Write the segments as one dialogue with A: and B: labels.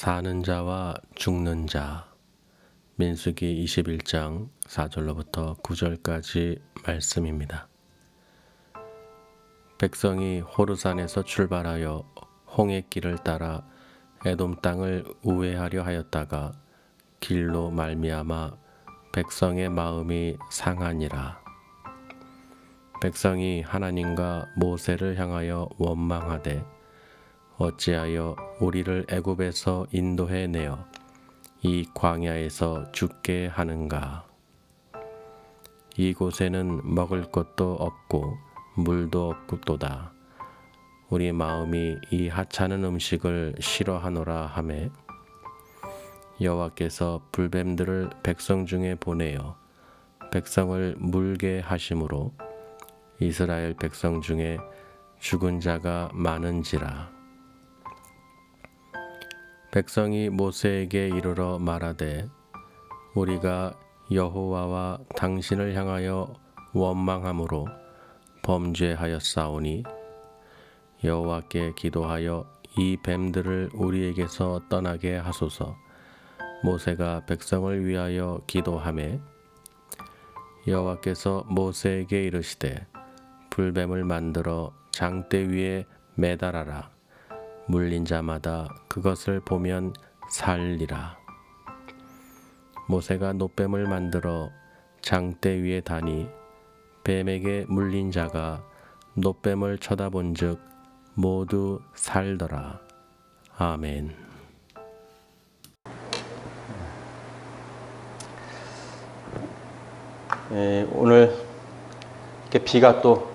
A: 사는 자와 죽는 자. 민수기 21장 4절로부터 9절까지 말씀입니다. 백성이 호르산에서 출발하여 홍해 길을 따라 에돔 땅을 우회하려 하였다가 길로 말미암아 백성의 마음이 상하니라. 백성이 하나님과 모세를 향하여 원망하되 어찌하여 우리를 애굽에서 인도해 내어 이 광야에서 죽게 하는가. 이곳에는 먹을 것도 없고 물도 없도다. 우리 마음이 이 하찮은 음식을 싫어하노라 하매 여호와께서 불뱀들을 백성 중에 보내어 백성을 물게 하심으로 이스라엘 백성 중에 죽은 자가 많은지라. 백성이 모세에게 이르러 말하되 우리가 여호와와 당신을 향하여 원망함으로 범죄하였사오니 여호와께 기도하여 이 뱀들을 우리에게서 떠나게 하소서. 모세가 백성을 위하여 기도하매 여호와께서 모세에게 이르시되 불뱀을 만들어 장대 위에 매달아라. 물린 자마다 그것을 보면 살리라. 모세가 놋뱀을 만들어 장대 위에 다니 뱀에게 물린 자가 놋뱀을 쳐다본즉 모두 살더라. 아멘.
B: 오늘 이렇게 비가 또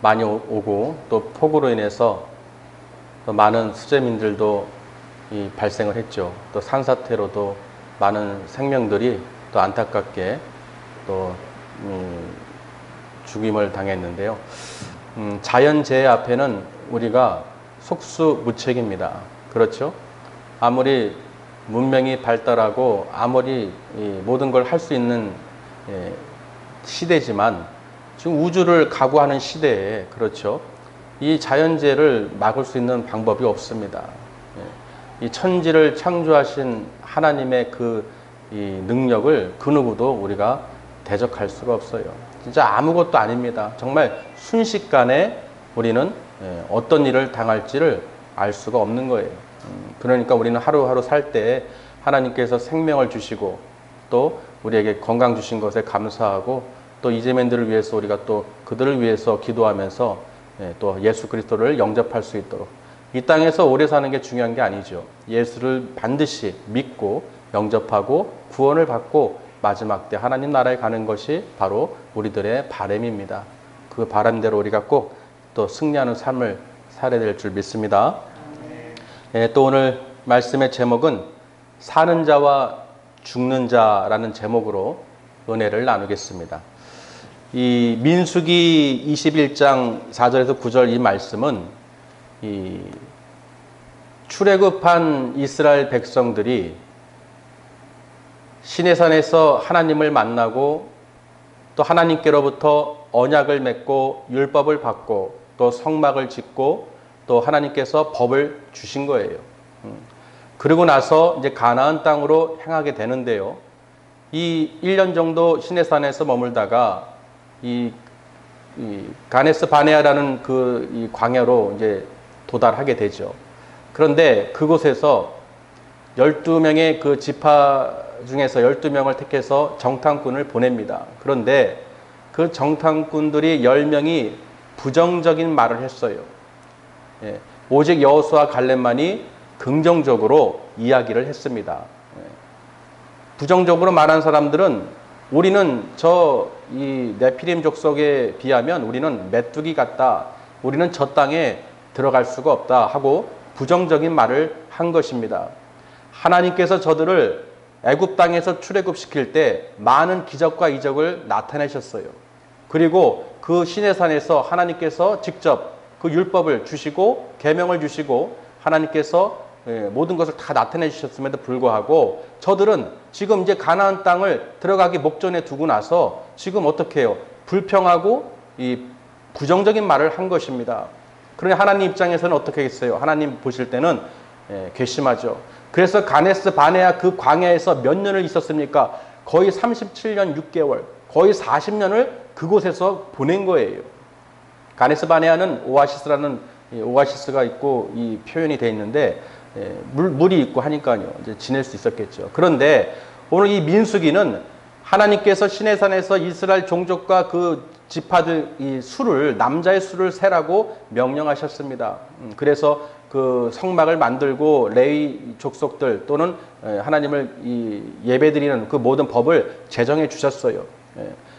B: 많이 오고 또 폭우로 인해서 또 많은 수재민들도 발생을 했죠. 또 산사태로도 많은 생명들이 또 안타깝게 또 죽임을 당했는데요. 자연재해 앞에는 우리가 속수무책입니다. 그렇죠? 아무리 문명이 발달하고 아무리 모든 걸 할 수 있는 시대지만 지금 우주를 가구하는 시대에, 그렇죠, 이 자연재해를 막을 수 있는 방법이 없습니다. 이 천지를 창조하신 하나님의 이 능력을 그 누구도 우리가 대적할 수가 없어요. 진짜 아무것도 아닙니다. 정말 순식간에 우리는 어떤 일을 당할지를 알 수가 없는 거예요. 그러니까 우리는 하루하루 살 때 하나님께서 생명을 주시고 또 우리에게 건강 주신 것에 감사하고 또 이재민들을 위해서 우리가 또 그들을 위해서 기도하면서 또 예수 그리스도를 영접할 수 있도록, 이 땅에서 오래 사는 게 중요한 게 아니죠. 예수를 반드시 믿고 영접하고 구원을 받고 마지막 때 하나님 나라에 가는 것이 바로 우리들의 바람입니다. 그 바람대로 우리가 꼭 또 승리하는 삶을 살아야 될 줄 믿습니다. 또 오늘 말씀의 제목은 사는 자와 죽는 자라는 제목으로 은혜를 나누겠습니다. 이 민수기 21장 4절에서 9절 이 말씀은 이 출애굽한 이스라엘 백성들이 시내산에서 하나님을 만나고 또 하나님께로부터 언약을 맺고 율법을 받고 또 성막을 짓고 또 하나님께서 법을 주신 거예요. 그리고 나서 이제 가나안 땅으로 향하게 되는데요. 이 1년 정도 시내산에서 머물다가 이 가네스 바네아라는 이 광야로 이제 도달하게 되죠. 그런데 그곳에서 12명의 그 지파 중에서 12명을 택해서 정탐꾼을 보냅니다. 그런데 그 정탐꾼들이 10명이 부정적인 말을 했어요. 오직 여호수아 갈렙만이 긍정적으로 이야기를 했습니다. 부정적으로 말한 사람들은 우리는 이 네피림 족속에 비하면 우리는 메뚜기 같다. 우리는 저 땅에 들어갈 수가 없다 하고 부정적인 말을 한 것입니다. 하나님께서 저들을 애굽 땅에서 출애굽시킬 때 많은 기적과 이적을 나타내셨어요. 그리고 그 시내산에서 하나님께서 직접 그 율법을 주시고 계명을 주시고 하나님께서 모든 것을 다 나타내 주셨음에도 불구하고 저들은 지금 이제 가나안 땅을 들어가기 목전에 두고 나서 지금 어떻게 해요? 불평하고 이 부정적인 말을 한 것입니다. 그러니 하나님 입장에서는 어떻게 했어요? 하나님 보실 때는 괘씸하죠. 그래서 가네스 바네아 그 광야에서 몇 년을 있었습니까? 거의 37년 6개월, 거의 40년을 그곳에서 보낸 거예요. 가네스 바네아는 오아시스라는 오아시스가 있고 이 표현이 되어 있는데 물이 있고 하니까요. 이제 지낼 수 있었겠죠. 그런데 오늘 이 민수기는 하나님께서 시내산에서 이스라엘 종족과 그 지파들 이 수를 남자의 수를 세라고 명령하셨습니다. 그래서 그 성막을 만들고 레위 족속들 또는 하나님을 이 예배드리는 그 모든 법을 제정해 주셨어요.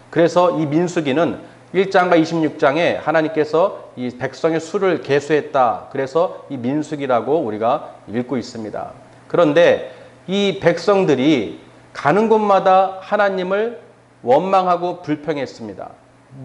B: 그래서 이 민수기는 1장과 26장에 하나님께서 이 백성의 수를 계수했다. 그래서 이 민수기라고 우리가 읽고 있습니다. 그런데 이 백성들이 가는 곳마다 하나님을 원망하고 불평했습니다.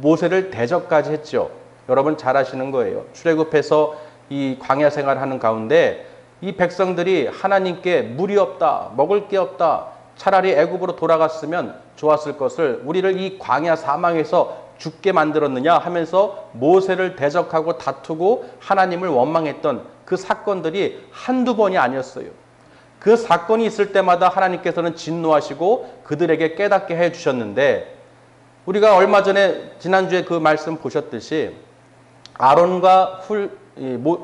B: 모세를 대적까지 했죠. 여러분 잘 아시는 거예요. 출애굽해서 이 광야 생활하는 가운데 이 백성들이 하나님께 물이 없다, 먹을 게 없다, 차라리 애굽으로 돌아갔으면 좋았을 것을 우리를 이 광야 사망에서 죽게 만들었느냐 하면서 모세를 대적하고 다투고 하나님을 원망했던 그 사건들이 한두 번이 아니었어요. 그 사건이 있을 때마다 하나님께서는 진노하시고 그들에게 깨닫게 해주셨는데 우리가 얼마 전에 지난주에 그 말씀 보셨듯이 아론과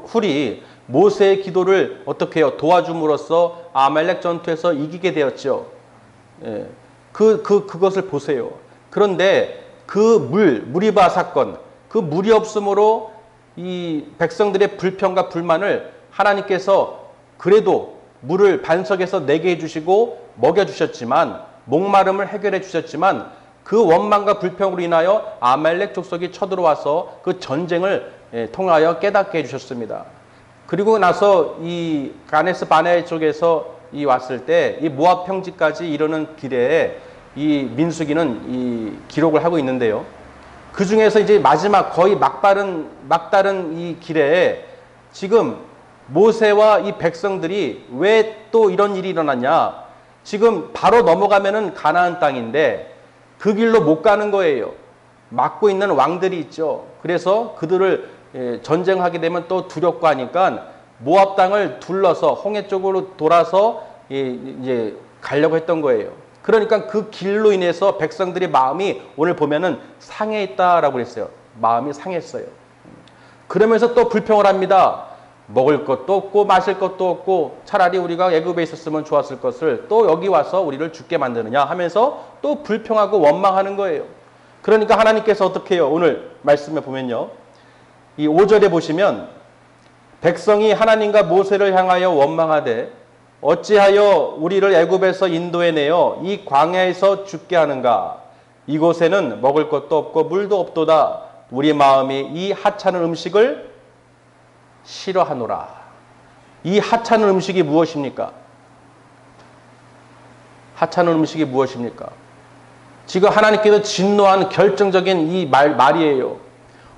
B: 훌이 모세의 기도를 어떻게 해요? 도와줌으로써 아말렉 전투에서 이기게 되었죠. 그것을 보세요. 그런데 그 무리바 사건, 그 물이 없으므로 이 백성들의 불평과 불만을 하나님께서 그래도 물을 반석에서 내게 해주시고 먹여주셨지만 목마름을 해결해 주셨지만 그 원망과 불평으로 인하여 아말렉 족속이 쳐들어와서 그 전쟁을 통하여 깨닫게 해주셨습니다. 그리고 나서 이 가네스 바네 쪽에서 왔을 때 이 모압 평지까지 이르는 길에 이 민수기는 이 기록을 하고 있는데요. 그 중에서 이제 마지막 거의 막다른 이 길에 지금 모세와 이 백성들이 왜 또 이런 일이 일어났냐? 지금 바로 넘어가면은 가나안 땅인데 그 길로 못 가는 거예요. 막고 있는 왕들이 있죠. 그래서 그들을 전쟁하게 되면 또 두렵고 하니까 모압 땅을 둘러서 홍해 쪽으로 돌아서 이제 가려고 했던 거예요. 그러니까 그 길로 인해서 백성들의 마음이 오늘 보면은 상해있다라고 그랬어요. 마음이 상했어요. 그러면서 또 불평을 합니다. 먹을 것도 없고 마실 것도 없고 차라리 우리가 애굽에 있었으면 좋았을 것을 또 여기 와서 우리를 죽게 만드느냐 하면서 또 불평하고 원망하는 거예요. 그러니까 하나님께서 어떻게 해요? 오늘 말씀에 보면요. 이 5절에 보시면 백성이 하나님과 모세를 향하여 원망하되 어찌하여 우리를 애굽에서 인도해내어 이 광야에서 죽게 하는가? 이곳에는 먹을 것도 없고 물도 없도다. 우리 마음이 이 하찮은 음식을 싫어하노라. 이 하찮은 음식이 무엇입니까? 하찮은 음식이 무엇입니까? 지금 하나님께서 진노한 결정적인 이 말이에요.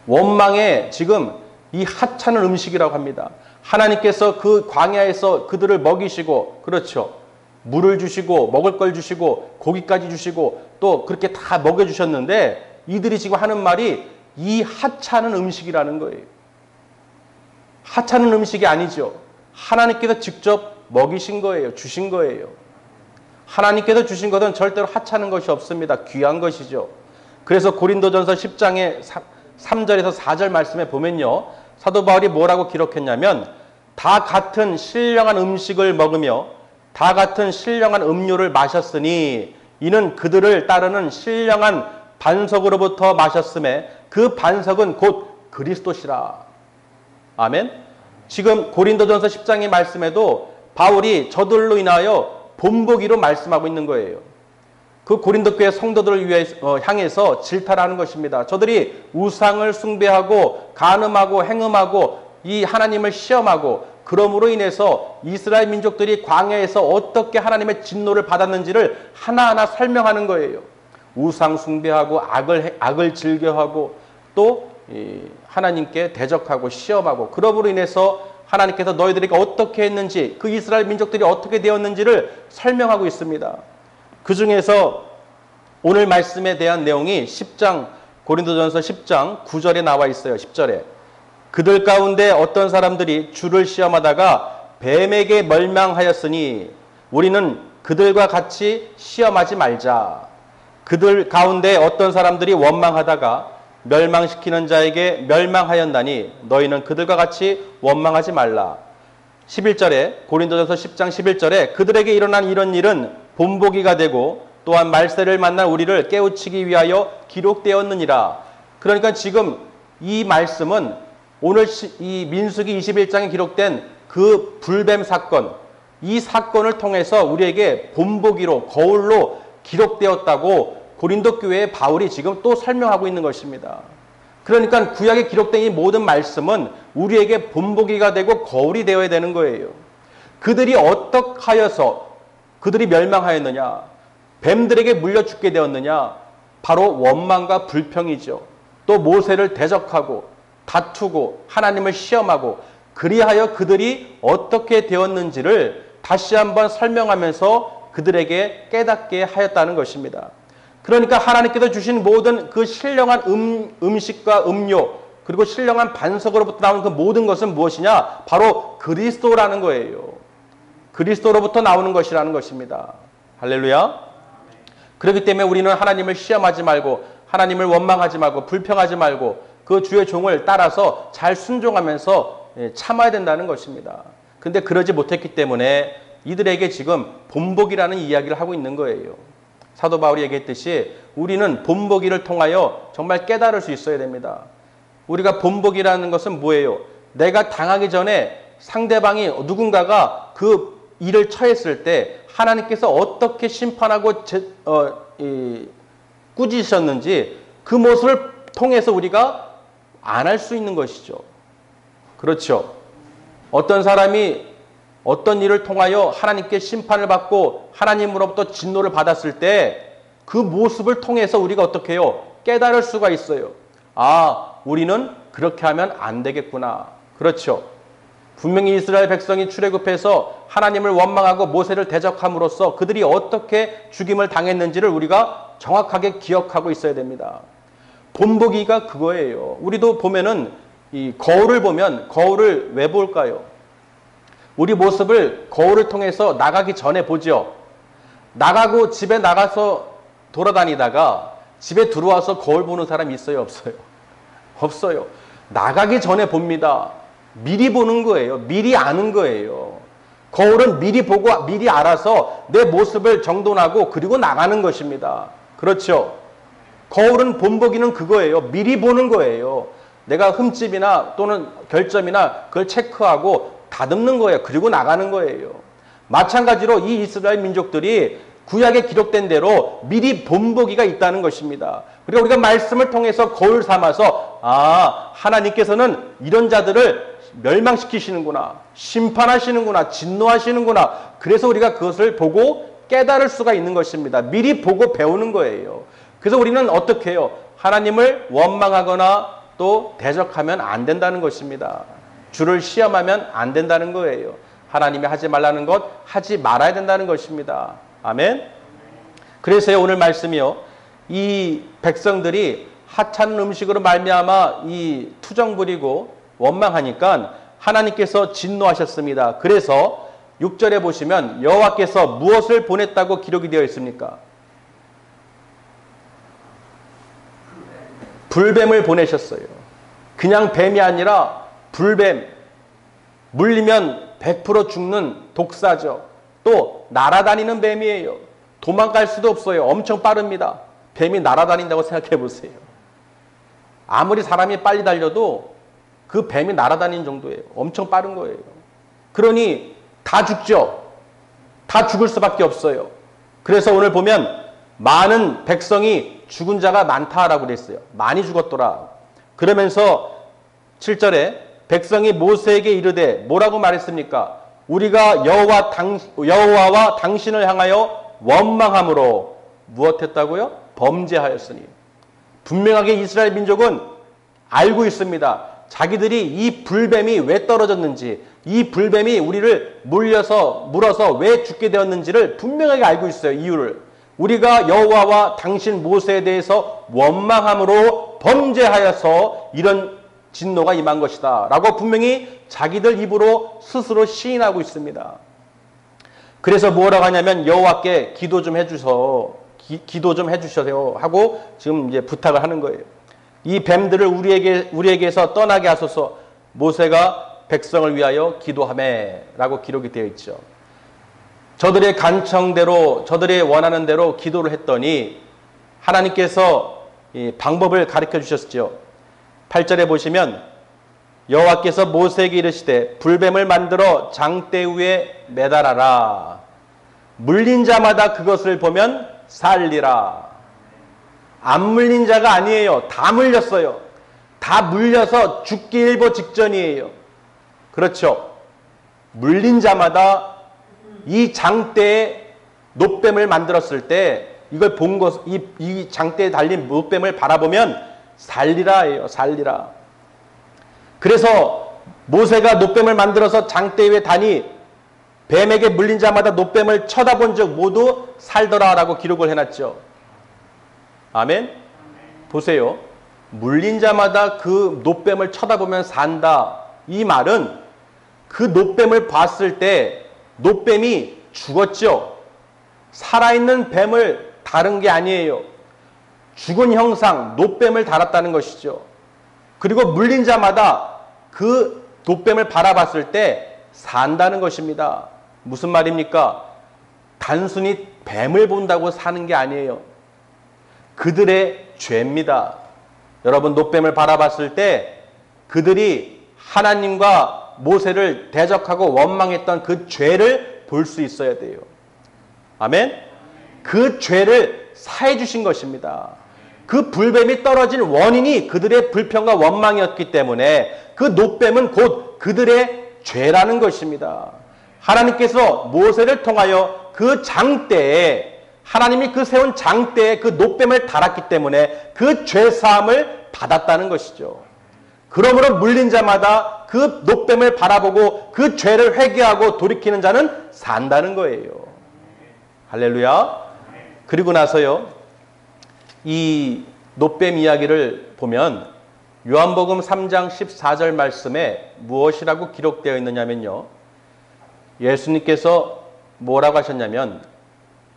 B: 원망에 지금 이 하찮은 음식이라고 합니다. 하나님께서 그 광야에서 그들을 먹이시고, 그렇죠. 물을 주시고, 먹을 걸 주시고, 고기까지 주시고, 또 그렇게 다 먹여주셨는데, 이들이 지금 하는 말이 이 하찮은 음식이라는 거예요. 하찮은 음식이 아니죠. 하나님께서 직접 먹이신 거예요. 주신 거예요. 하나님께서 주신 것은 절대로 하찮은 것이 없습니다. 귀한 것이죠. 그래서 고린도전서 10장의 3절에서 4절 말씀에 보면요. 사도 바울이 뭐라고 기록했냐면 다 같은 신령한 음식을 먹으며 다 같은 신령한 음료를 마셨으니 이는 그들을 따르는 신령한 반석으로부터 마셨음에 그 반석은 곧 그리스도시라. 아멘. 지금 고린도전서 10장의 말씀에도 바울이 저들로 인하여 본보기로 말씀하고 있는 거예요. 그 고린도 교회 성도들을 향해서 질타하는 것입니다. 저들이 우상을 숭배하고 간음하고 행음하고 이 하나님을 시험하고 그러므로 인해서 이스라엘 민족들이 광야에서 어떻게 하나님의 진노를 받았는지를 하나하나 설명하는 거예요. 우상 숭배하고 악을 즐겨하고 또 하나님께 대적하고 시험하고 그러므로 인해서 하나님께서 너희들에게 어떻게 했는지 그 이스라엘 민족들이 어떻게 되었는지를 설명하고 있습니다. 그 중에서 오늘 말씀에 대한 내용이 10장 고린도전서 10장 9절에 나와 있어요. 10절에 그들 가운데 어떤 사람들이 주를 시험하다가 뱀에게 멸망하였으니 우리는 그들과 같이 시험하지 말자. 그들 가운데 어떤 사람들이 원망하다가 멸망시키는 자에게 멸망하였나니 너희는 그들과 같이 원망하지 말라. 11절에 고린도전서 10장 11절에 그들에게 일어난 이런 일은 본보기가 되고 또한 말세를 만난 우리를 깨우치기 위하여 기록되었느니라. 그러니까 지금 이 말씀은 오늘 이 민수기 21장에 기록된 그 불뱀 사건, 이 사건을 통해서 우리에게 본보기로 거울로 기록되었다고 고린도 교회의 바울이 지금 또 설명하고 있는 것입니다. 그러니까 구약에 기록된 이 모든 말씀은 우리에게 본보기가 되고 거울이 되어야 되는 거예요. 그들이 어떻게 하여서 그들이 멸망하였느냐, 뱀들에게 물려 죽게 되었느냐, 바로 원망과 불평이죠. 또 모세를 대적하고 다투고 하나님을 시험하고 그리하여 그들이 어떻게 되었는지를 다시 한번 설명하면서 그들에게 깨닫게 하였다는 것입니다. 그러니까 하나님께서 주신 모든 그 신령한 음식과 음료 그리고 신령한 반석으로부터 나오는 그 모든 것은 무엇이냐? 바로 그리스도라는 거예요. 그리스도로부터 나오는 것이라는 것입니다. 할렐루야. 그렇기 때문에 우리는 하나님을 시험하지 말고 하나님을 원망하지 말고 불평하지 말고 그 주의 종을 따라서 잘 순종하면서 참아야 된다는 것입니다. 근데 그러지 못했기 때문에 이들에게 지금 본보기라는 이야기를 하고 있는 거예요. 사도 바울이 얘기했듯이 우리는 본보기를 통하여 정말 깨달을 수 있어야 됩니다. 우리가 본보기라는 것은 뭐예요? 내가 당하기 전에 상대방이 누군가가 그 일을 처했을 때 하나님께서 어떻게 심판하고 꾸짖으셨는지 그 모습을 통해서 우리가 안 할 수 있는 것이죠. 그렇죠. 어떤 사람이 어떤 일을 통하여 하나님께 심판을 받고 하나님으로부터 진노를 받았을 때 그 모습을 통해서 우리가 어떻게 해요? 깨달을 수가 있어요. 아, 우리는 그렇게 하면 안 되겠구나. 그렇죠. 분명히 이스라엘 백성이 출애굽해서 하나님을 원망하고 모세를 대적함으로써 그들이 어떻게 죽임을 당했는지를 우리가 정확하게 기억하고 있어야 됩니다. 본보기가 그거예요. 우리도 보면은 이 거울을 보면 거울을 왜 볼까요? 우리 모습을 거울을 통해서 나가기 전에 보죠. 나가고 집에 나가서 돌아다니다가 집에 들어와서 거울 보는 사람이 있어요? 없어요? 없어요. 나가기 전에 봅니다. 미리 보는 거예요. 미리 아는 거예요. 거울은 미리 보고 미리 알아서 내 모습을 정돈하고 그리고 나가는 것입니다. 그렇죠? 거울은 본보기는 그거예요. 미리 보는 거예요. 내가 흠집이나 또는 결점이나 그걸 체크하고 다듬는 거예요. 그리고 나가는 거예요. 마찬가지로 이 이스라엘 민족들이 구약에 기록된 대로 미리 본보기가 있다는 것입니다. 그리고 우리가 말씀을 통해서 거울 삼아서 아, 하나님께서는 이런 자들을 멸망시키시는구나, 심판하시는구나, 진노하시는구나. 그래서 우리가 그것을 보고 깨달을 수가 있는 것입니다. 미리 보고 배우는 거예요. 그래서 우리는 어떻게 해요? 하나님을 원망하거나 또 대적하면 안 된다는 것입니다. 주를 시험하면 안 된다는 거예요. 하나님이 하지 말라는 것 하지 말아야 된다는 것입니다. 아멘. 그래서요, 오늘 말씀이요, 이 백성들이 하찮은 음식으로 말미암아 이 투정 부리고 원망하니까 하나님께서 진노하셨습니다. 그래서 6절에 보시면 여호와께서 무엇을 보냈다고 기록이 되어 있습니까? 불뱀을 보내셨어요. 그냥 뱀이 아니라 불뱀. 물리면 100% 죽는 독사죠. 또 날아다니는 뱀이에요. 도망갈 수도 없어요. 엄청 빠릅니다. 뱀이 날아다닌다고 생각해 보세요. 아무리 사람이 빨리 달려도 그 뱀이 날아다니는 정도예요. 엄청 빠른 거예요. 그러니 다 죽죠. 다 죽을 수밖에 없어요. 그래서 오늘 보면 많은 백성이 죽은 자가 많다라고 그랬어요. 많이 죽었더라. 그러면서 7절에 백성이 모세에게 이르되 뭐라고 말했습니까? 우리가 여호와와 당신을 향하여 원망함으로 무엇했다고요? 범죄하였으니. 분명하게 이스라엘 민족은 알고 있습니다. 자기들이 이 불뱀이 왜 떨어졌는지, 이 불뱀이 우리를 물어서 왜 죽게 되었는지를 분명하게 알고 있어요. 이유를. 우리가 여호와와 당신 모세에 대해서 원망함으로 범죄하여서 이런 진노가 임한 것이다 라고 분명히 자기들 입으로 스스로 시인하고 있습니다. 그래서 뭐라고 하냐면 여호와께 기도 좀 해주셔요 하고 지금 이제 부탁을 하는 거예요. 이 뱀들을 우리에게서 떠나게 하소서. 모세가 백성을 위하여 기도하매 라고 기록이 되어 있죠. 저들의 간청대로 저들의 원하는 대로 기도를 했더니 하나님께서 이 방법을 가르쳐 주셨죠. 8절에 보시면 여호와께서 모세에게 이르시되 불뱀을 만들어 장대 위에 매달아라. 물린 자마다 그것을 보면 살리라. 안 물린 자가 아니에요. 다 물렸어요. 다 물려서 죽기 일보 직전이에요. 그렇죠. 물린 자마다 이 장대에 놋뱀을 만들었을 때 이걸 본 것, 이 장대에 달린 놋뱀을 바라보면 살리라예요. 살리라. 그래서 모세가 놋뱀을 만들어서 장대 위에 다니 뱀에게 물린 자마다 놋뱀을 쳐다본 즉 모두 살더라라고 기록을 해놨죠. 아멘. 보세요. 물린 자마다 그 놋뱀을 쳐다보면 산다. 이 말은 그 놋뱀을 봤을 때 놋뱀이 죽었죠. 살아있는 뱀을 다른 게 아니에요. 죽은 형상, 놋뱀을 달았다는 것이죠. 그리고 물린 자마다 그 놋뱀을 바라봤을 때 산다는 것입니다. 무슨 말입니까? 단순히 뱀을 본다고 사는 게 아니에요. 그들의 죄입니다. 여러분, 놋뱀을 바라봤을 때 그들이 하나님과 모세를 대적하고 원망했던 그 죄를 볼 수 있어야 돼요. 아멘? 그 죄를 사해 주신 것입니다. 그 불뱀이 떨어진 원인이 그들의 불평과 원망이었기 때문에 그 놋뱀은 곧 그들의 죄라는 것입니다. 하나님께서 모세를 통하여 그 장대에 하나님이 그 세운 장대에 그 놋뱀을 달았기 때문에 그 죄사함을 받았다는 것이죠. 그러므로 물린 자마다 그 놋뱀을 바라보고 그 죄를 회개하고 돌이키는 자는 산다는 거예요. 할렐루야. 그리고 나서요, 이 놋뱀 이야기를 보면 요한복음 3장 14절 말씀에 무엇이라고 기록되어 있느냐면요, 예수님께서 뭐라고 하셨냐면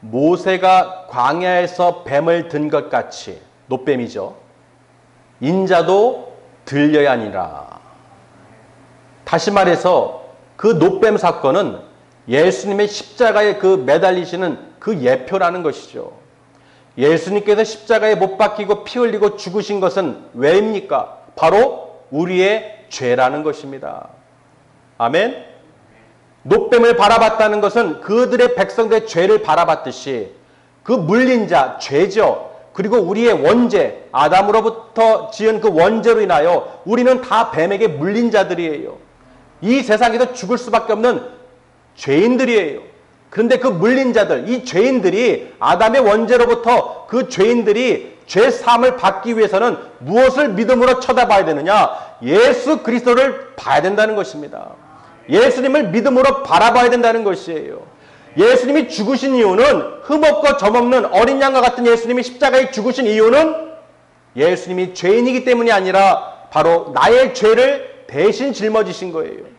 B: 모세가 광야에서 뱀을 든 것 같이, 놋뱀이죠, 인자도 들려야 하니라. 다시 말해서 그 놋뱀 사건은 예수님의 십자가에 그 매달리시는 그 예표라는 것이죠. 예수님께서 십자가에 못 박히고 피 흘리고 죽으신 것은 왜입니까? 바로 우리의 죄라는 것입니다. 아멘. 놋뱀을 바라봤다는 것은 그들의 백성들의 죄를 바라봤듯이 그 물린 자, 죄죠. 그리고 우리의 원죄, 아담으로부터 지은 그 원죄로 인하여 우리는 다 뱀에게 물린 자들이에요. 이 세상에서 죽을 수밖에 없는 죄인들이에요. 그런데 그 물린 자들, 이 죄인들이 아담의 원죄로부터 그 죄인들이 죄 사함을 받기 위해서는 무엇을 믿음으로 쳐다봐야 되느냐? 예수 그리스도를 봐야 된다는 것입니다. 예수님을 믿음으로 바라봐야 된다는 것이에요. 예수님이 죽으신 이유는, 흠없고 점없는 어린 양과 같은 예수님이 십자가에 죽으신 이유는 예수님이 죄인이기 때문이 아니라 바로 나의 죄를 대신 짊어지신 거예요.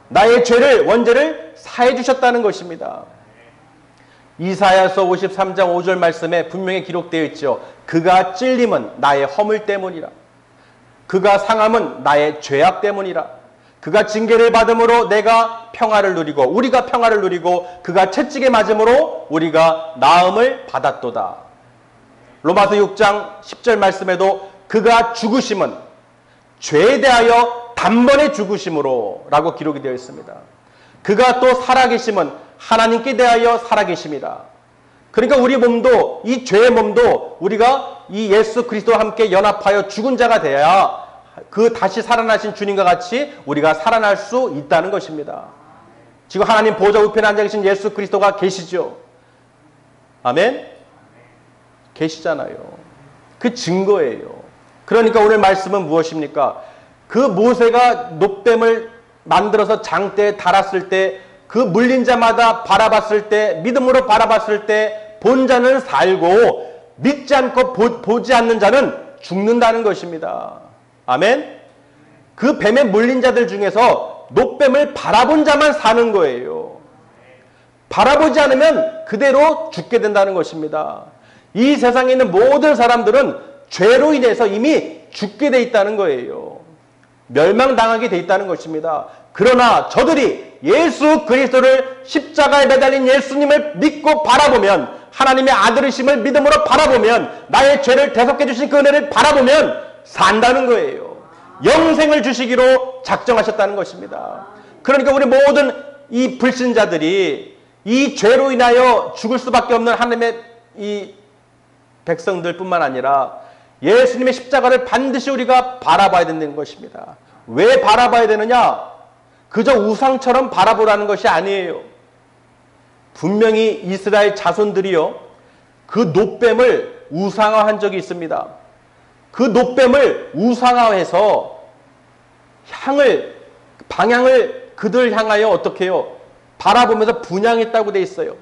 B: 나의 죄를, 원죄를 사해 주셨다는 것입니다. 이사야서 53장 5절 말씀에 분명히 기록되어 있죠. 그가 찔림은 나의 허물 때문이라. 그가 상함은 나의 죄악 때문이라. 그가 징계를 받음으로 내가 평화를 누리고, 우리가 평화를 누리고, 그가 채찍에 맞음으로 우리가 나음을 받았도다. 로마서 6장 10절 말씀에도 그가 죽으심은 죄에 대하여 단번에 죽으심으로 라고 기록이 되어 있습니다. 그가 또 살아계심은 하나님께 대하여 살아계심이다. 그러니까 우리 몸도, 이 죄의 몸도 우리가 이 예수 그리스도와 함께 연합하여 죽은 자가 되어야 그 다시 살아나신 주님과 같이 우리가 살아날 수 있다는 것입니다. 지금 하나님 보좌 우편에 앉아 계신 예수 그리스도가 계시죠. 아멘? 계시잖아요. 그 증거예요. 그러니까 오늘 말씀은 무엇입니까? 그 모세가 놋뱀을 만들어서 장대에 달았을 때, 그 물린 자마다 바라봤을 때, 믿음으로 바라봤을 때 본 자는 살고 믿지 않고 보지 않는 자는 죽는다는 것입니다. 아멘? 그 뱀에 물린 자들 중에서 놋뱀을 바라본 자만 사는 거예요. 바라보지 않으면 그대로 죽게 된다는 것입니다. 이 세상에 있는 모든 사람들은 죄로 인해서 이미 죽게 돼 있다는 거예요. 멸망당하게 돼 있다는 것입니다. 그러나 저들이 예수 그리스도를 십자가에 매달린 예수님을 믿고 바라보면, 하나님의 아들이심을 믿음으로 바라보면, 나의 죄를 대속해 주신 그 은혜를 바라보면 산다는 거예요. 영생을 주시기로 작정하셨다는 것입니다. 그러니까 우리 모든 이 불신자들이 이 죄로 인하여 죽을 수밖에 없는 하나님의 이 백성들뿐만 아니라 예수님의 십자가를 반드시 우리가 바라봐야 된다는 것입니다. 왜 바라봐야 되느냐? 그저 우상처럼 바라보라는 것이 아니에요. 분명히 이스라엘 자손들이요, 그 놋뱀을 우상화한 적이 있습니다. 그 놋뱀을 우상화해서 방향을 그들 향하여 어떻게 해요? 바라보면서 분양했다고 돼 있어요.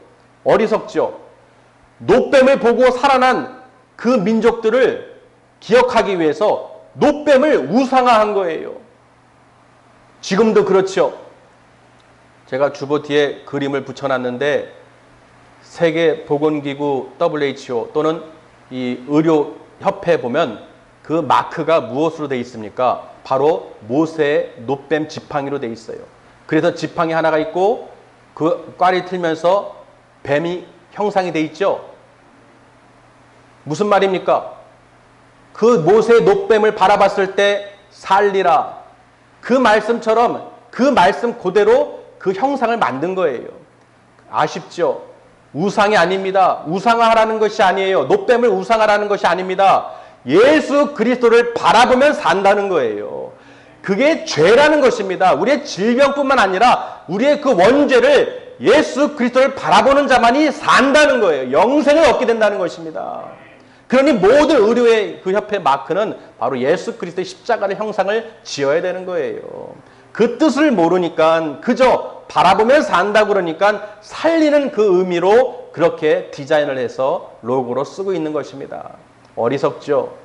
B: 어리석죠. 놋뱀을 보고 살아난 그 민족들을 기억하기 위해서 놋뱀을 우상화한 거예요. 지금도 그렇죠. 제가 주보 뒤에 그림을 붙여놨는데, 세계보건기구 WHO 또는 이 의료협회에 보면 그 마크가 무엇으로 되어 있습니까? 바로 모세의 놋뱀 지팡이로 되어 있어요. 그래서 지팡이 하나가 있고 그 꽈리 틀면서 뱀이 형상이 되어 있죠. 무슨 말입니까? 그 모세의 놋뱀을 바라봤을 때 살리라, 그 말씀처럼 그 말씀 그대로 그 형상을 만든 거예요. 아쉽죠? 우상이 아닙니다. 우상화하라는 것이 아니에요. 놋뱀을 우상화하라는 것이 아닙니다. 예수 그리스도를 바라보면 산다는 거예요. 그게 죄라는 것입니다. 우리의 질병뿐만 아니라 우리의 그 원죄를 예수 그리스도를 바라보는 자만이 산다는 거예요. 영생을 얻게 된다는 것입니다. 그러니 모든 의료의 그 협회 마크는 바로 예수 그리스도의 십자가의 형상을 지어야 되는 거예요. 그 뜻을 모르니까 그저 바라보면 산다고 그러니까 살리는 그 의미로 그렇게 디자인을 해서 로고로 쓰고 있는 것입니다. 어리석죠.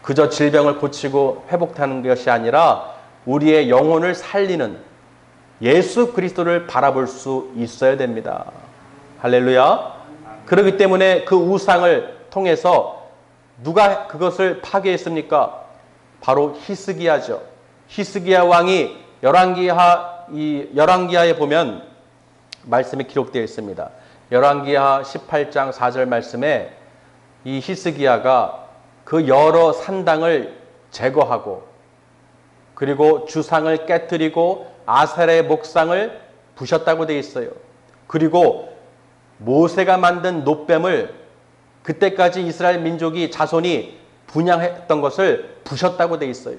B: 그저 질병을 고치고 회복하는 것이 아니라 우리의 영혼을 살리는 예수 그리스도를 바라볼 수 있어야 됩니다. 할렐루야. 그렇기 때문에 그 우상을 통해서 누가 그것을 파괴했습니까? 바로 히스기야죠. 히스기야 왕이 열왕기하에 보면 말씀이 기록되어 있습니다. 열왕기하 18장 4절 말씀에 이 히스기야가 그 여러 산당을 제거하고 그리고 주상을 깨뜨리고 아세라의 목상을 부셨다고 되어 있어요. 그리고 모세가 만든 놋뱀을 그때까지 이스라엘 민족이 자손이 분양했던 것을 부셨다고 되어 있어요.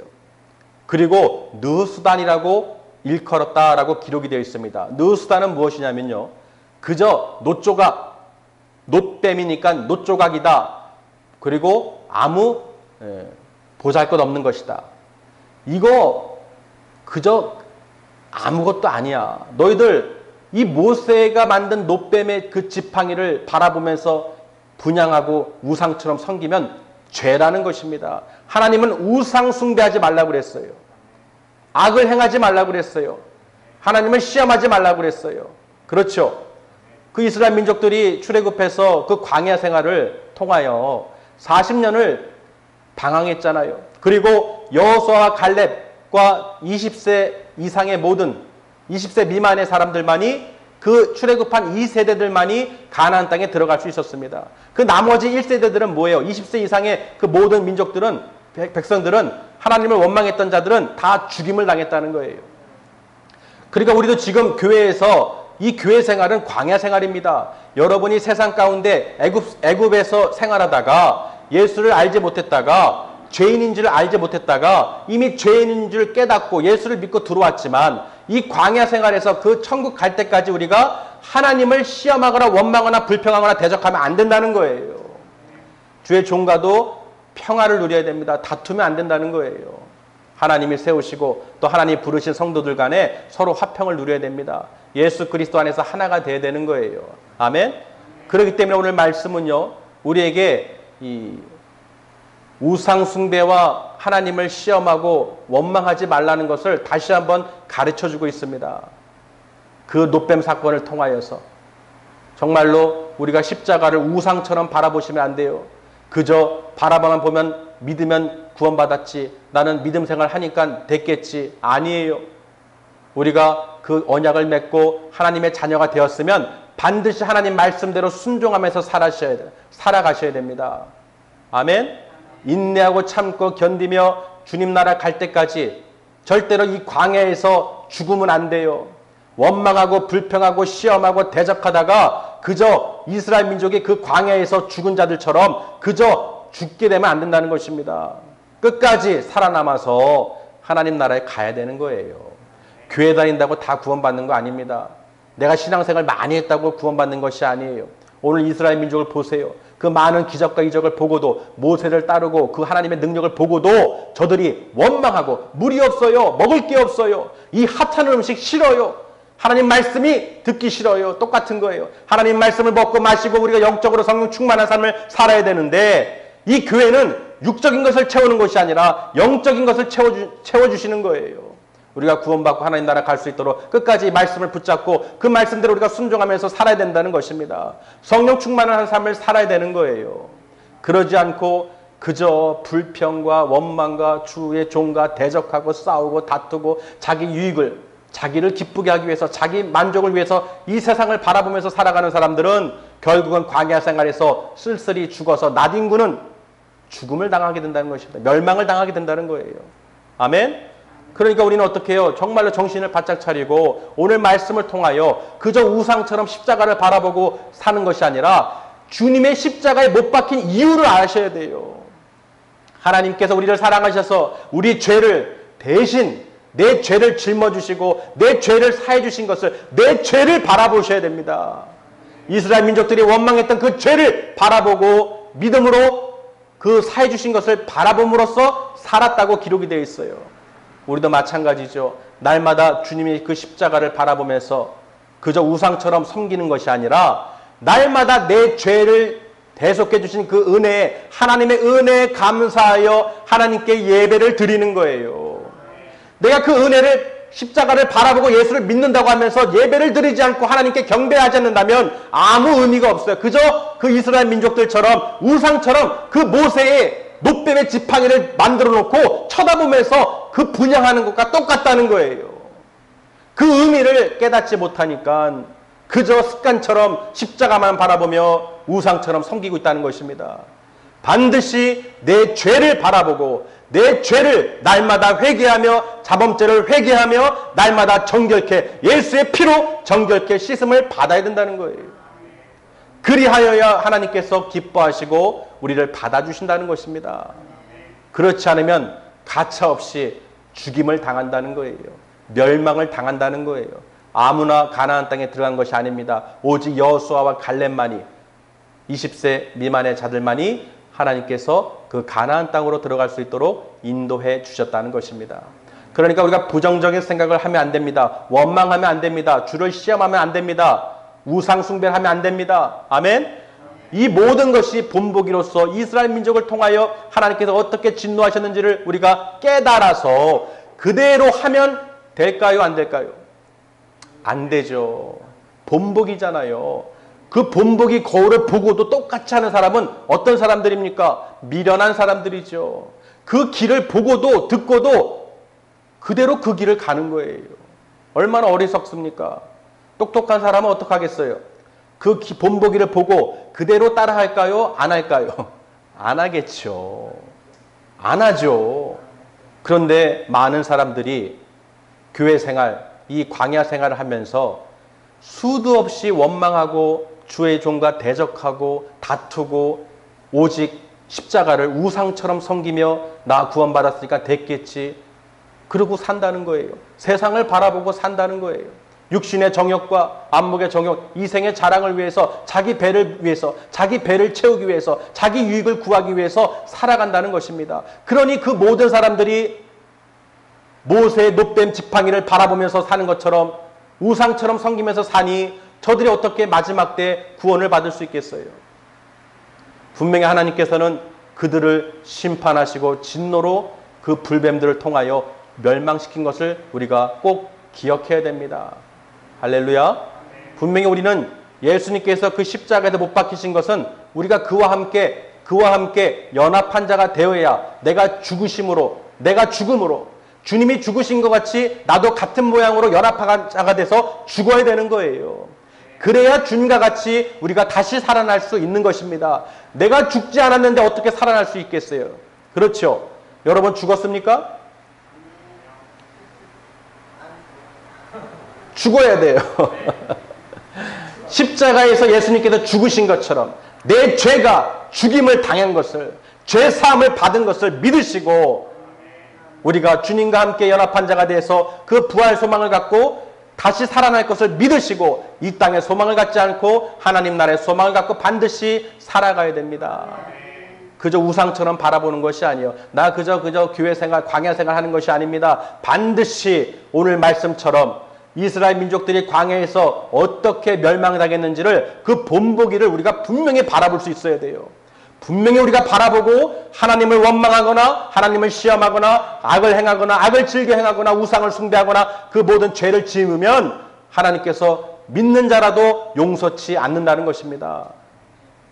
B: 그리고 느수단이라고 일컬었다라고 기록이 되어 있습니다. 느수단은 무엇이냐면요, 그저 놋조각, 놋뱀이니까 놋조각이다. 그리고 아무 보잘것없는 것이다. 이거 그저 아무것도 아니야. 너희들 이 모세가 만든 놋뱀의 그 지팡이를 바라보면서 분양하고 우상처럼 섬기면 죄라는 것입니다. 하나님은 우상 숭배하지 말라고 그랬어요. 악을 행하지 말라고 그랬어요. 하나님을 시험하지 말라고 그랬어요. 그렇죠. 그 이스라엘 민족들이 출애굽해서 그 광야 생활을 통하여 40년을 방황했잖아요. 그리고 여호수아와 갈렙과 20세 이상의 모든 20세 미만의 사람들만이 그 출애굽한 2세대들만이 가나안 땅에 들어갈 수 있었습니다. 그 나머지 1세대들은 뭐예요? 20세 이상의 그 모든 민족들은, 백성들은, 하나님을 원망했던 자들은 다 죽임을 당했다는 거예요. 그러니까 우리도 지금 교회에서 이 교회 생활은 광야 생활입니다. 여러분이 세상 가운데 애굽에서 생활하다가 예수를 알지 못했다가 죄인인 줄 알지 못했다가 이미 죄인인 줄 깨닫고 예수를 믿고 들어왔지만 이 광야 생활에서 그 천국 갈 때까지 우리가 하나님을 시험하거나 원망하거나 불평하거나 대적하면 안 된다는 거예요. 주의 종과도 평화를 누려야 됩니다. 다투면 안 된다는 거예요. 하나님이 세우시고 또 하나님이 부르신 성도들 간에 서로 화평을 누려야 됩니다. 예수 그리스도 안에서 하나가 돼야 되는 거예요. 아멘. 그렇기 때문에 오늘 말씀은요, 우리에게 이 우상 숭배와 하나님을 시험하고 원망하지 말라는 것을 다시 한번 가르쳐주고 있습니다. 그 노뱀 사건을 통하여서 정말로 우리가 십자가를 우상처럼 바라보시면 안 돼요. 그저 바라봐만 보면 믿으면 구원받았지, 나는 믿음 생활 하니까 됐겠지. 아니에요. 우리가 그 언약을 맺고 하나님의 자녀가 되었으면 반드시 하나님 말씀대로 순종하면서 살아가셔야 됩니다. 아멘. 인내하고 참고 견디며 주님 나라 갈 때까지 절대로 이 광야에서 죽으면 안 돼요. 원망하고 불평하고 시험하고 대적하다가 그저 이스라엘 민족이 그 광야에서 죽은 자들처럼 그저 죽게 되면 안 된다는 것입니다. 끝까지 살아남아서 하나님 나라에 가야 되는 거예요. 교회 다닌다고 다 구원받는 거 아닙니다. 내가 신앙생활 많이 했다고 구원받는 것이 아니에요. 오늘 이스라엘 민족을 보세요. 그 많은 기적과 이적을 보고도, 모세를 따르고 그 하나님의 능력을 보고도 저들이 원망하고 물이 없어요. 먹을 게 없어요. 이 하찮은 음식 싫어요. 하나님 말씀이 듣기 싫어요. 똑같은 거예요. 하나님 말씀을 먹고 마시고 우리가 영적으로 성령 충만한 삶을 살아야 되는데 이 교회는 육적인 것을 채우는 것이 아니라 영적인 것을 채워주시는 거예요. 우리가 구원받고 하나님 나라 갈 수 있도록 끝까지 말씀을 붙잡고 그 말씀대로 우리가 순종하면서 살아야 된다는 것입니다. 성령 충만한 삶을 살아야 되는 거예요. 그러지 않고 그저 불평과 원망과 주의 종과 대적하고 싸우고 다투고 자기 유익을, 자기를 기쁘게 하기 위해서, 자기 만족을 위해서 이 세상을 바라보면서 살아가는 사람들은 결국은 광야 생활에서 쓸쓸히 죽어서 나딘구는 죽음을 당하게 된다는 것입니다. 멸망을 당하게 된다는 거예요. 아멘. 그러니까 우리는 어떻게 해요? 정말로 정신을 바짝 차리고 오늘 말씀을 통하여 그저 우상처럼 십자가를 바라보고 사는 것이 아니라 주님의 십자가에 못 박힌 이유를 아셔야 돼요. 하나님께서 우리를 사랑하셔서 우리 죄를 대신 내 죄를 짊어주시고 내 죄를 사해 주신 것을, 내 죄를 바라보셔야 됩니다. 이스라엘 민족들이 원망했던 그 죄를 바라보고 믿음으로 그 사해 주신 것을 바라봄으로써 살았다고 기록이 되어 있어요. 우리도 마찬가지죠. 날마다 주님의 그 십자가를 바라보면서 그저 우상처럼 섬기는 것이 아니라 날마다 내 죄를 대속해 주신 그 은혜에, 하나님의 은혜에 감사하여 하나님께 예배를 드리는 거예요. 내가 그 은혜를, 십자가를 바라보고 예수를 믿는다고 하면서 예배를 드리지 않고 하나님께 경배하지 않는다면 아무 의미가 없어요. 그저 그 이스라엘 민족들처럼 우상처럼 그 모세의 노뱀의 지팡이를 만들어 놓고 쳐다보면서 그 분양하는 것과 똑같다는 거예요. 그 의미를 깨닫지 못하니까 그저 습관처럼 십자가만 바라보며 우상처럼 섬기고 있다는 것입니다. 반드시 내 죄를 바라보고 내 죄를 날마다 회개하며 자범죄를 회개하며 날마다 정결케, 예수의 피로 정결케 씻음을 받아야 된다는 거예요. 그리하여야 하나님께서 기뻐하시고 우리를 받아주신다는 것입니다. 그렇지 않으면 가차없이 죽임을 당한다는 거예요. 멸망을 당한다는 거예요. 아무나 가나안 땅에 들어간 것이 아닙니다. 오직 여호수아와 갈렙만이, 20세 미만의 자들만이 하나님께서 그 가나안 땅으로 들어갈 수 있도록 인도해 주셨다는 것입니다. 그러니까 우리가 부정적인 생각을 하면 안 됩니다. 원망하면 안 됩니다. 주를 시험하면 안 됩니다. 우상 숭배를 하면 안 됩니다. 아멘. 이 모든 것이 본보기로서 이스라엘 민족을 통하여 하나님께서 어떻게 진노하셨는지를 우리가 깨달아서 그대로 하면 될까요? 안 될까요? 안 되죠. 본보기잖아요. 그 본보기 거울을 보고도 똑같이 하는 사람은 어떤 사람들입니까? 미련한 사람들이죠. 그 길을 보고도 듣고도 그대로 그 길을 가는 거예요. 얼마나 어리석습니까? 똑똑한 사람은 어떻게 하겠어요? 그 본보기를 보고 그대로 따라 할까요? 안 할까요? 안 하겠죠. 안 하죠. 그런데 많은 사람들이 교회 생활, 이 광야 생활을 하면서 수도 없이 원망하고 주의 종과 대적하고 다투고 오직 십자가를 우상처럼 섬기며 나 구원받았으니까 됐겠지. 그러고 산다는 거예요. 세상을 바라보고 산다는 거예요. 육신의 정욕과 안목의 정욕, 이생의 자랑을 위해서, 자기 배를 위해서, 자기 배를 채우기 위해서, 자기 유익을 구하기 위해서 살아간다는 것입니다. 그러니 그 모든 사람들이 모세의 노뱀 지팡이를 바라보면서 사는 것처럼 우상처럼 섬기면서 사니 저들이 어떻게 마지막 때 구원을 받을 수 있겠어요? 분명히 하나님께서는 그들을 심판하시고 진노로 그 불뱀들을 통하여 멸망시킨 것을 우리가 꼭 기억해야 됩니다. 할렐루야. 분명히 우리는 예수님께서 그 십자가에서 못 박히신 것은 우리가 그와 함께 연합한 자가 되어야 내가 죽으심으로, 내가 죽음으로, 주님이 죽으신 것 같이 나도 같은 모양으로 연합한 자가 돼서 죽어야 되는 거예요. 그래야 주님과 같이 우리가 다시 살아날 수 있는 것입니다. 내가 죽지 않았는데 어떻게 살아날 수 있겠어요? 그렇죠? 여러분 죽었습니까? 죽어야 돼요. 십자가에서 예수님께서 죽으신 것처럼 내 죄가 죽임을 당한 것을, 죄 사함을 받은 것을 믿으시고 우리가 주님과 함께 연합한 자가 돼서 그 부활 소망을 갖고 다시 살아날 것을 믿으시고 이 땅에 소망을 갖지 않고 하나님 나라의 소망을 갖고 반드시 살아가야 됩니다. 그저 우상처럼 바라보는 것이 아니에요. 나 그저 교회 생활, 광야 생활 하는 것이 아닙니다. 반드시 오늘 말씀처럼 이스라엘 민족들이 광야에서 어떻게 멸망당했는지를 그 본보기를 우리가 분명히 바라볼 수 있어야 돼요. 분명히 우리가 바라보고 하나님을 원망하거나 하나님을 시험하거나 악을 행하거나 악을 즐겨 행하거나 우상을 숭배하거나 그 모든 죄를 지으면 하나님께서 믿는 자라도 용서치 않는다는 것입니다.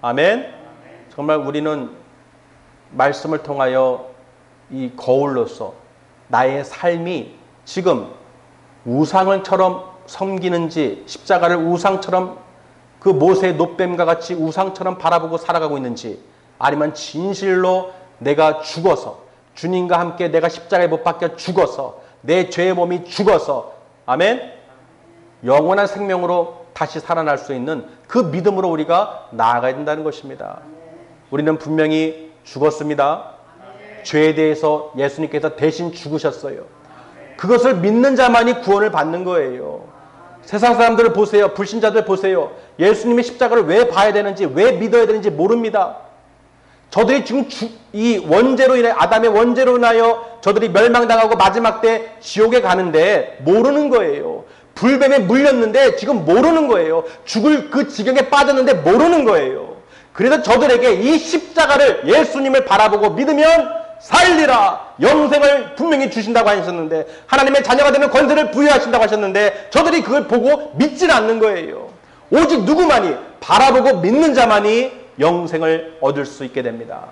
B: 아멘. 정말 우리는 말씀을 통하여 이 거울로서 나의 삶이 지금 우상을처럼 섬기는지 십자가를 우상처럼 그 모세의 놋뱀과 같이 우상처럼 바라보고 살아가고 있는지 아니면 진실로 내가 죽어서 주님과 함께 내가 십자가에 못 박혀 죽어서 내 죄의 몸이 죽어서 아멘 영원한 생명으로 다시 살아날 수 있는 그 믿음으로 우리가 나아가야 된다는 것입니다. 우리는 분명히 죽었습니다. 죄에 대해서 예수님께서 대신 죽으셨어요. 그것을 믿는 자만이 구원을 받는 거예요. 세상 사람들을 보세요. 불신자들 보세요. 예수님의 십자가를 왜 봐야 되는지, 왜 믿어야 되는지 모릅니다. 저들이 지금 이 원죄로 인해, 아담의 원죄로 인하여 저들이 멸망당하고 마지막 때 지옥에 가는데 모르는 거예요. 불뱀에 물렸는데 지금 모르는 거예요. 죽을 그 지경에 빠졌는데 모르는 거예요. 그래서 저들에게 이 십자가를, 예수님을 바라보고 믿으면 살리라, 영생을 분명히 주신다고 하셨는데, 하나님의 자녀가 되는 권세를 부여하신다고 하셨는데 저들이 그걸 보고 믿지는 않는 거예요. 오직 누구만이, 바라보고 믿는 자만이 영생을 얻을 수 있게 됩니다.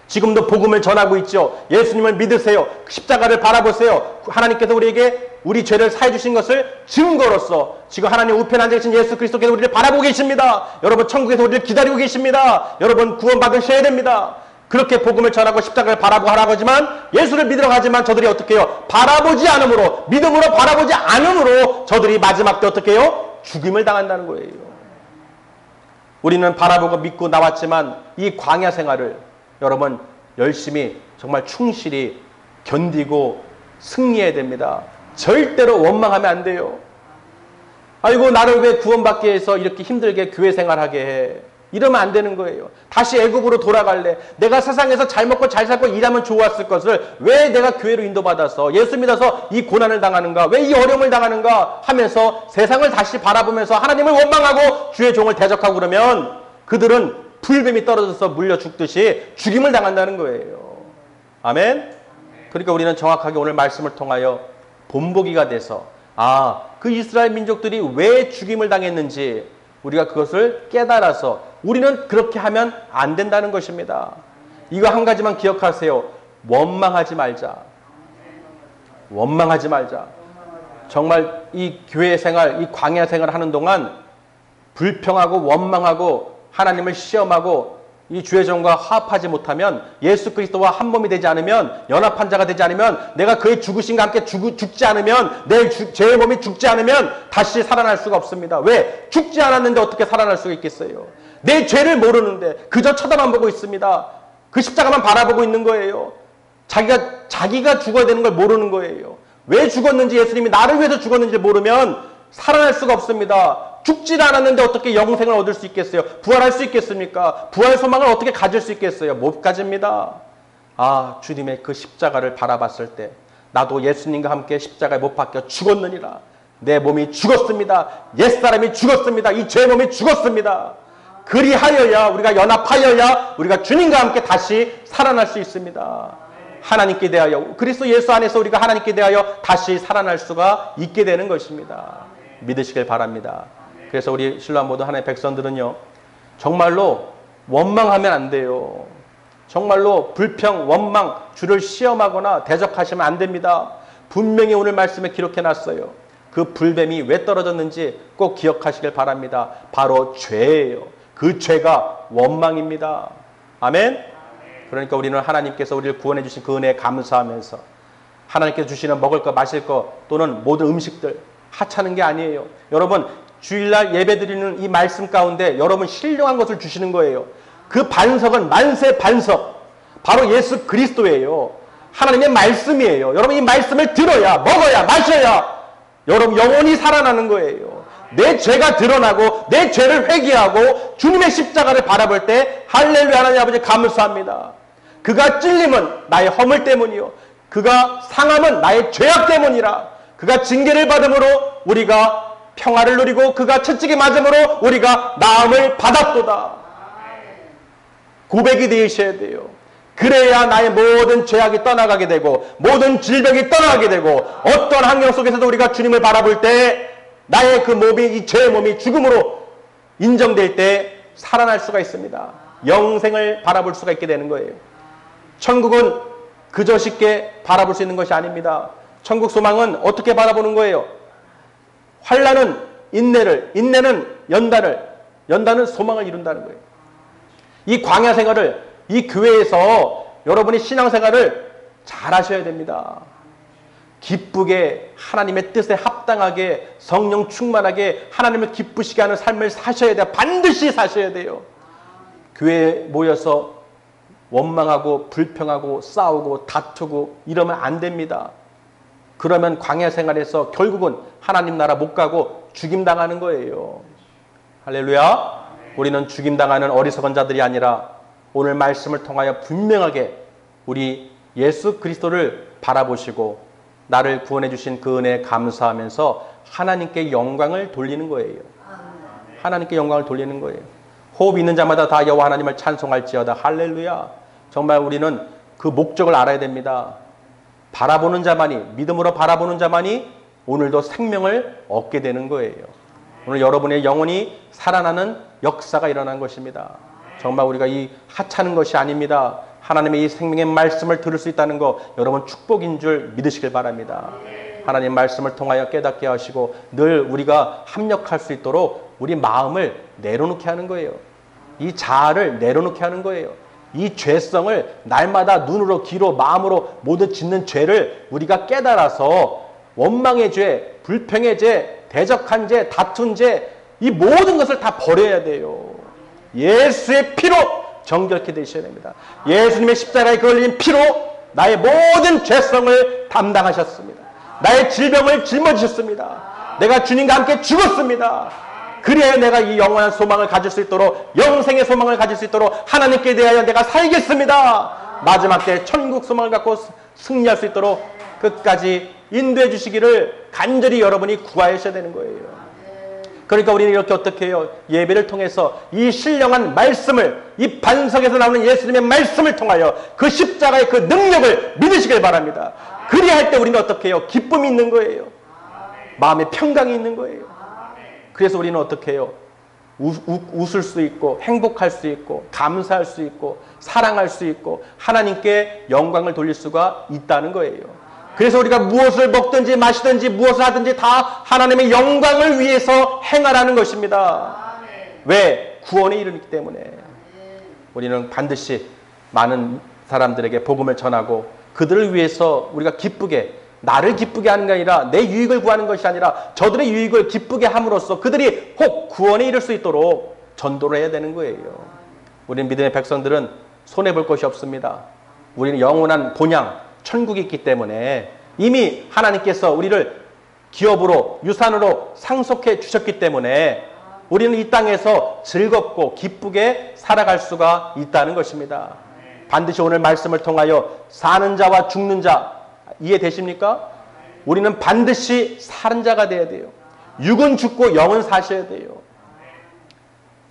B: 지금도 복음을 전하고 있죠. 예수님을 믿으세요. 십자가를 바라보세요. 하나님께서 우리에게 우리 죄를 사해 주신 것을 증거로서 지금 하나님 우편에 앉아 계신 예수 그리스도께서 우리를 바라보고 계십니다. 여러분 천국에서 우리를 기다리고 계십니다. 여러분 구원받으셔야 됩니다. 그렇게 복음을 전하고 십자가를 바라보고 하라고 하지만, 예수를 믿으러 가지만 저들이 어떻게 해요? 바라보지 않으므로, 믿음으로 바라보지 않으므로 저들이 마지막 때 어떻게 해요? 죽임을 당한다는 거예요. 우리는 바라보고 믿고 나왔지만 이 광야 생활을 여러분 열심히 정말 충실히 견디고 승리해야 됩니다. 절대로 원망하면 안 돼요. 아이고 나를 왜 구원받기 위해서 이렇게 힘들게 교회 생활하게 해. 이러면 안 되는 거예요. 다시 애굽으로 돌아갈래. 내가 세상에서 잘 먹고 잘 살고 일하면 좋았을 것을 왜 내가 교회로 인도받아서 예수 믿어서 이 고난을 당하는가, 왜 이 어려움을 당하는가 하면서 세상을 다시 바라보면서 하나님을 원망하고 주의 종을 대적하고 그러면 그들은 불뱀이 떨어져서 물려 죽듯이 죽임을 당한다는 거예요. 아멘. 그러니까 우리는 정확하게 오늘 말씀을 통하여 본보기가 돼서 그 이스라엘 민족들이 왜 죽임을 당했는지 우리가 그것을 깨달아서 우리는 그렇게 하면 안 된다는 것입니다. 이거 한 가지만 기억하세요. 원망하지 말자. 원망하지 말자. 정말 이 교회 생활, 이 광야 생활을 하는 동안 불평하고 원망하고 하나님을 시험하고 이 주의 종과 화합하지 못하면, 예수 그리스도와 한 몸이 되지 않으면, 연합한 자가 되지 않으면, 내가 그의 죽으심과 함께 죽지 않으면, 내 죄의 몸이 죽지 않으면 다시 살아날 수가 없습니다. 왜? 죽지 않았는데 어떻게 살아날 수가 있겠어요? 내 죄를 모르는데 그저 쳐다만 보고 있습니다. 그 십자가만 바라보고 있는 거예요. 자기가 죽어야 되는 걸 모르는 거예요. 왜 죽었는지, 예수님이 나를 위해서 죽었는지 모르면 살아날 수가 없습니다. 죽지 않았는데 어떻게 영생을 얻을 수 있겠어요? 부활할 수 있겠습니까? 부활 소망을 어떻게 가질 수 있겠어요? 못 가집니다. 주님의 그 십자가를 바라봤을 때 나도 예수님과 함께 십자가에 못 박혀 죽었느니라. 내 몸이 죽었습니다. 옛사람이 죽었습니다. 이 죄 몸이 죽었습니다. 그리하여야, 우리가 연합하여야 우리가 주님과 함께 다시 살아날 수 있습니다. 하나님께 대하여, 그리스도 예수 안에서 우리가 하나님께 대하여 다시 살아날 수가 있게 되는 것입니다. 믿으시길 바랍니다. 그래서 우리 신랑 모두 하나님의 백성들은요, 정말로 원망하면 안 돼요. 정말로 불평, 원망, 주를 시험하거나 대적하시면 안 됩니다. 분명히 오늘 말씀에 기록해 놨어요. 그 불뱀이 왜 떨어졌는지 꼭 기억하시길 바랍니다. 바로 죄예요. 그 죄가 원망입니다. 아멘? 그러니까 우리는 하나님께서 우리를 구원해 주신 그 은혜에 감사하면서 하나님께서 주시는 먹을 것, 마실 것 또는 모든 음식들 하찮은 게 아니에요. 여러분, 주일날 예배드리는 이 말씀 가운데 여러분 신령한 것을 주시는 거예요. 그 반석은 만세 반석, 바로 예수 그리스도예요. 하나님의 말씀이에요. 여러분, 이 말씀을 들어야, 먹어야, 마셔야 여러분 영혼이 살아나는 거예요. 내 죄가 드러나고 내 죄를 회개하고 주님의 십자가를 바라볼 때 할렐루야, 하나님 아버지 감사합니다. 그가 찔림은 나의 허물 때문이요, 그가 상함은 나의 죄악 때문이라. 그가 징계를 받음으로 우리가 평화를 누리고 그가 채찍에 맞음으로 우리가 나음을 받았도다. 고백이 되셔야 돼요. 그래야 나의 모든 죄악이 떠나가게 되고 모든 질병이 떠나가게 되고 어떤 환경 속에서도 우리가 주님을 바라볼 때 나의 그 몸이, 이 죄의 몸이 죽음으로 인정될 때 살아날 수가 있습니다. 영생을 바라볼 수가 있게 되는 거예요. 천국은 그저 쉽게 바라볼 수 있는 것이 아닙니다. 천국 소망은 어떻게 바라보는 거예요? 환난은 인내를, 인내는 연단을, 연단은 소망을 이룬다는 거예요. 이 광야 생활을, 이 교회에서 여러분이 신앙생활을 잘 하셔야 됩니다. 기쁘게, 하나님의 뜻에 합당하게, 성령 충만하게 하나님을 기쁘시게 하는 삶을 사셔야 돼요. 반드시 사셔야 돼요. 교회에 모여서 원망하고 불평하고 싸우고 다투고 이러면 안 됩니다. 그러면 광야 생활에서 결국은 하나님 나라 못 가고 죽임당하는 거예요. 할렐루야. 우리는 죽임당하는 어리석은 자들이 아니라 오늘 말씀을 통하여 분명하게 우리 예수 그리스도를 바라보시고 나를 구원해 주신 그 은혜에 감사하면서 하나님께 영광을 돌리는 거예요. 하나님께 영광을 돌리는 거예요. 호흡 있는 자마다 다 여호와 하나님을 찬송할지어다. 할렐루야. 정말 우리는 그 목적을 알아야 됩니다. 바라보는 자만이, 믿음으로 바라보는 자만이 오늘도 생명을 얻게 되는 거예요. 오늘 여러분의 영혼이 살아나는 역사가 일어난 것입니다. 정말 우리가 이 하찮은 것이 아닙니다. 하나님의 이 생명의 말씀을 들을 수 있다는 거 여러분 축복인 줄 믿으시길 바랍니다. 하나님 말씀을 통하여 깨닫게 하시고 늘 우리가 합력할 수 있도록 우리 마음을 내려놓게 하는 거예요. 이 자아를 내려놓게 하는 거예요. 이 죄성을 날마다 눈으로, 귀로, 마음으로 모두 짓는 죄를 우리가 깨달아서 원망의 죄, 불평의 죄, 대적한 죄, 다툰 죄, 이 모든 것을 다 버려야 돼요. 예수의 피로 정결케 되셔야 됩니다. 예수님의 십자가에 걸린 피로 나의 모든 죄성을 담당하셨습니다. 나의 질병을 짊어지셨습니다. 내가 주님과 함께 죽었습니다. 그래야 내가 이 영원한 소망을 가질 수 있도록, 영생의 소망을 가질 수 있도록 하나님께 대하여 내가 살겠습니다. 마지막 때 천국 소망을 갖고 승리할 수 있도록 끝까지 인도해 주시기를 간절히 여러분이 구하셔야 되는 거예요. 그러니까 우리는 이렇게 어떻게 해요? 예배를 통해서 이 신령한 말씀을, 이 반석에서 나오는 예수님의 말씀을 통하여 그 십자가의 그 능력을 믿으시길 바랍니다. 그리할 때 우리는 어떻게 해요? 기쁨이 있는 거예요. 마음의 평강이 있는 거예요. 그래서 우리는 어떻게 해요? 웃을 수 있고 행복할 수 있고 감사할 수 있고 사랑할 수 있고 하나님께 영광을 돌릴 수가 있다는 거예요. 그래서 우리가 무엇을 먹든지 마시든지 무엇을 하든지 다 하나님의 영광을 위해서 행하라는 것입니다. 왜? 구원에 이르기 때문에. 우리는 반드시 많은 사람들에게 복음을 전하고 그들을 위해서 우리가 기쁘게, 나를 기쁘게 하는 게 아니라 내 유익을 구하는 것이 아니라 저들의 유익을 기쁘게 함으로써 그들이 혹 구원에 이를 수 있도록 전도를 해야 되는 거예요. 우리는 믿음의 백성들은 손해볼 것이 없습니다. 우리는 영원한 본향, 천국이 있기 때문에 이미 하나님께서 우리를 기업으로, 유산으로 상속해 주셨기 때문에 우리는 이 땅에서 즐겁고 기쁘게 살아갈 수가 있다는 것입니다. 반드시 오늘 말씀을 통하여 사는 자와 죽는 자 이해되십니까? 우리는 반드시 사는 자가 돼야 돼요. 육은 죽고 영은 사셔야 돼요.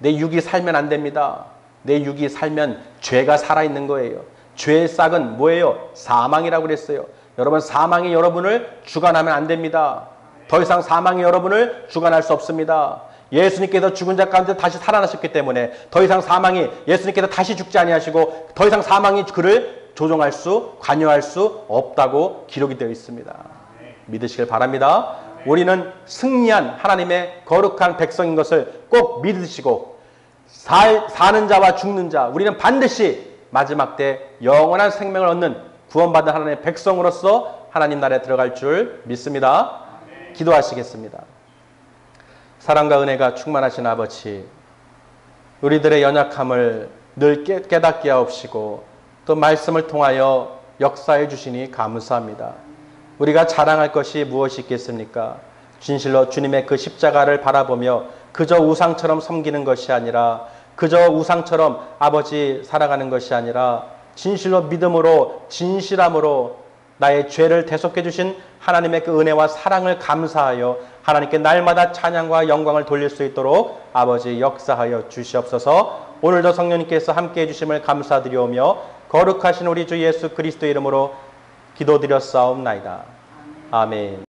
B: 내 육이 살면 안 됩니다. 내 육이 살면 죄가 살아있는 거예요. 죄의 싹은 뭐예요? 사망이라고 그랬어요. 여러분, 사망이 여러분을 주관하면 안 됩니다. 더 이상 사망이 여러분을 주관할 수 없습니다. 예수님께서 죽은 자 가운데 다시 살아나셨기 때문에 더 이상 사망이, 예수님께서 다시 죽지 아니하시고 더 이상 사망이 그를 조종할 수, 관여할 수 없다고 기록이 되어 있습니다. 믿으시길 바랍니다. 우리는 승리한 하나님의 거룩한 백성인 것을 꼭 믿으시고, 사는 자와 죽는 자, 우리는 반드시 마지막 때 영원한 생명을 얻는 구원받은 하나님의 백성으로서 하나님 나라에 들어갈 줄 믿습니다. 기도하시겠습니다. 사랑과 은혜가 충만하신 아버지, 우리들의 연약함을 늘 깨닫게 하옵시고 또 말씀을 통하여 역사해 주시니 감사합니다. 우리가 자랑할 것이 무엇이 있겠습니까? 진실로 주님의 그 십자가를 바라보며 그저 우상처럼 섬기는 것이 아니라, 그저 우상처럼 아버지 살아가는 것이 아니라 진실로 믿음으로, 진실함으로 나의 죄를 대속해 주신 하나님의 그 은혜와 사랑을 감사하여 하나님께 날마다 찬양과 영광을 돌릴 수 있도록 아버지 역사하여 주시옵소서. 오늘도 성령님께서 함께해 주심을 감사드리오며 거룩하신 우리 주 예수 그리스도의 이름으로 기도드렸사옵나이다. 아멘.